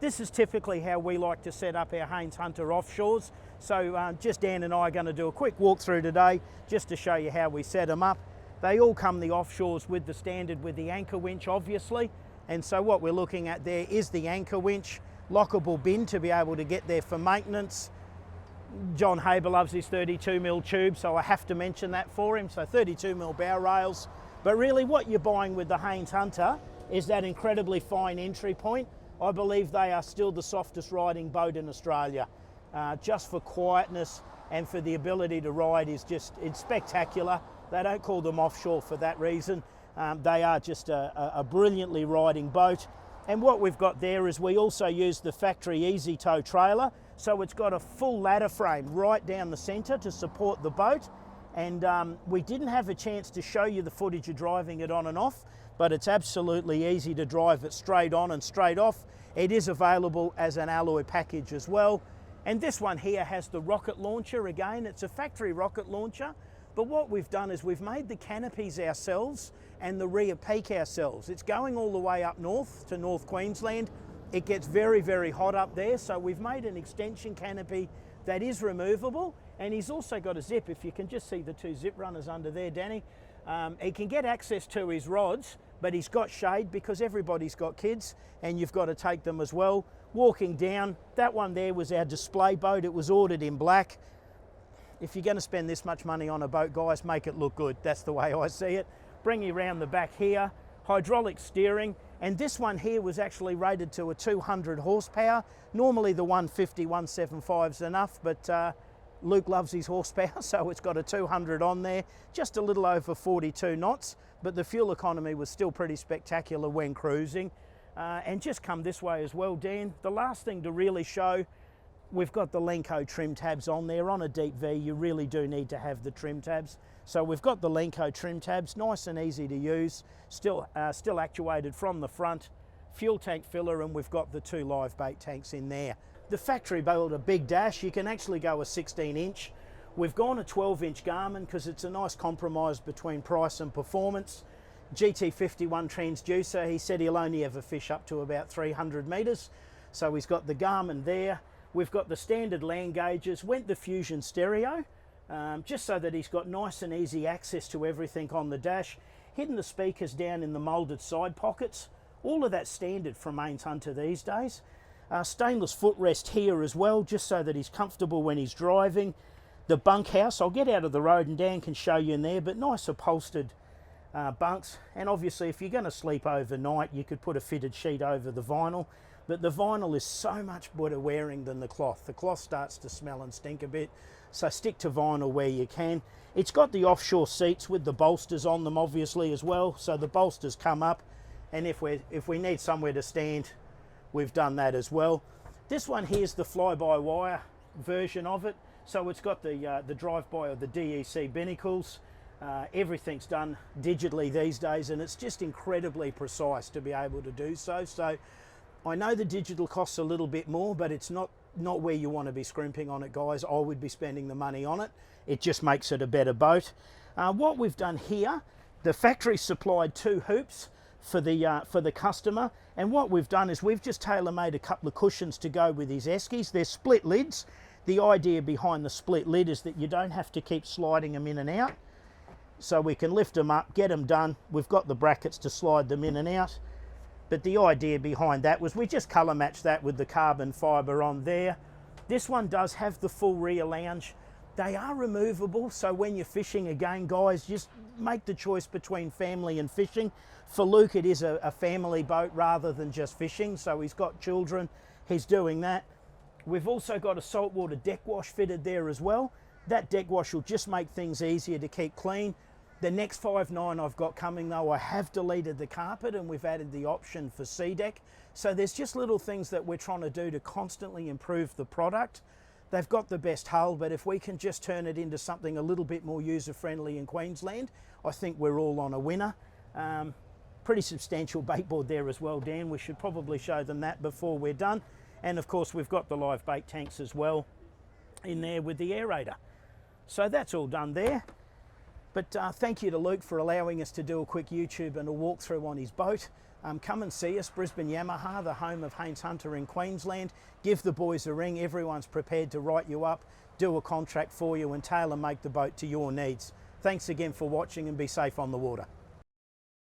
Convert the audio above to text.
This is typically how we like to set up our Haines Hunter offshores. So just Dan and I are going to do a quick walkthrough today just to show you how we set them up. They all come the offshores with the standard with the anchor winch obviously, and so what we're looking at there is the anchor winch, lockable bin to be able to get there for maintenance. John Haber loves his 32mm tube, so I have to mention that for him. So 32mm bow rails, but really what you're buying with the Haines Hunter is that incredibly fine entry point. I believe they are still the softest riding boat in Australia. Just for quietness and for the ability to ride it's spectacular. They don't call them offshore for that reason. They are just a brilliantly riding boat. And what we've got there is we also use the factory easy tow trailer. So it's got a full ladder frame right down the centre to support the boat. And we didn't have a chance to show you the footage of driving it on and off, but it's absolutely easy to drive it straight on and straight off. It is available as an alloy package as well. And this one here has the rocket launcher again. It's a factory rocket launcher. But what we've done is we've made the canopies ourselves and the rear peak ourselves. It's going all the way up north to North Queensland. It gets very, very hot up there. So we've made an extension canopy that is removable. And he's also got a zip, if you can just see the two zip runners under there, Danny. He can get access to his rods, but he's got shade because everybody's got kids and you've got to take them as well. Walking down, that one there was our display boat. It was ordered in black. If you're going to spend this much money on a boat, guys, make it look good. That's the way I see it. Bring you around the back here, hydraulic steering. And this one here was actually rated to a 200 horsepower. Normally the 150, 175 is enough, but Luke loves his horsepower, so it's got a 200 on there, just a little over 42 knots, but the fuel economy was still pretty spectacular when cruising. And just come this way as well, Dan. The last thing to really show, we've got the Lenco trim tabs on there. On a deep V, you really do need to have the trim tabs. So we've got the Lenco trim tabs, nice and easy to use, still actuated from the front, fuel tank filler, and we've got the two live bait tanks in there. The factory built a big dash. You can actually go a 16-inch. We've gone a 12-inch Garmin because it's a nice compromise between price and performance. GT51 transducer, he said he'll only ever fish up to about 300 metres. So he's got the Garmin there. We've got the standard land gauges, went the Fusion stereo, just so that he's got nice and easy access to everything on the dash. Hidden the speakers down in the moulded side pockets. All of that's standard from Haines Hunter these days. Stainless footrest here as well, just so that he's comfortable when he's driving. The bunkhouse, I'll get out of the road and Dan can show you in there, but nice upholstered bunks. And obviously if you're going to sleep overnight, you could put a fitted sheet over the vinyl, but the vinyl is so much better wearing than the cloth. The cloth starts to smell and stink a bit, so stick to vinyl where you can. It's got the offshore seats with the bolsters on them obviously as well, so the bolsters come up, and if we need somewhere to stand, we've done that as well. This one here's the fly-by-wire version of it. So it's got the drive-by or the DEC binnacles. Everything's done digitally these days, and it's just incredibly precise to be able to do so. So I know the digital costs a little bit more, but it's not where you want to be scrimping on it, guys. I would be spending the money on it. It just makes it a better boat. What we've done here, the factory supplied two hoops for the customer, and what we've done is we've just tailor-made a couple of cushions to go with his eskies. They're split lids. The idea behind the split lid is that you don't have to keep sliding them in and out, so we can lift them up, get them done. We've got the brackets to slide them in and out, but the idea behind that was we just colour matched that with the carbon fibre on there. This one does have the full rear lounge. They are removable, so when you're fishing, again guys, just make the choice between family and fishing. For Luke it is a family boat rather than just fishing, so he's got children, he's doing that. We've also got a saltwater deck wash fitted there as well. That deck wash will just make things easier to keep clean. The next 5.9 I've got coming though, I have deleted the carpet and we've added the option for sea deck. So there's just little things that we're trying to do to constantly improve the product. They've got the best hull, but if we can just turn it into something a little bit more user-friendly in Queensland, I think we're all on a winner. Pretty substantial baitboard there as well, Dan. We should probably show them that before we're done. And of course we've got the live bait tanks as well in there with the aerator. So that's all done there. But thank you to Luke for allowing us to do a quick YouTube and a walkthrough on his boat. come and see us, Brisbane Yamaha, the home of Haines Hunter in Queensland. Give the boys a ring. Everyone's prepared to write you up, do a contract for you and tailor make the boat to your needs. Thanks again for watching and be safe on the water.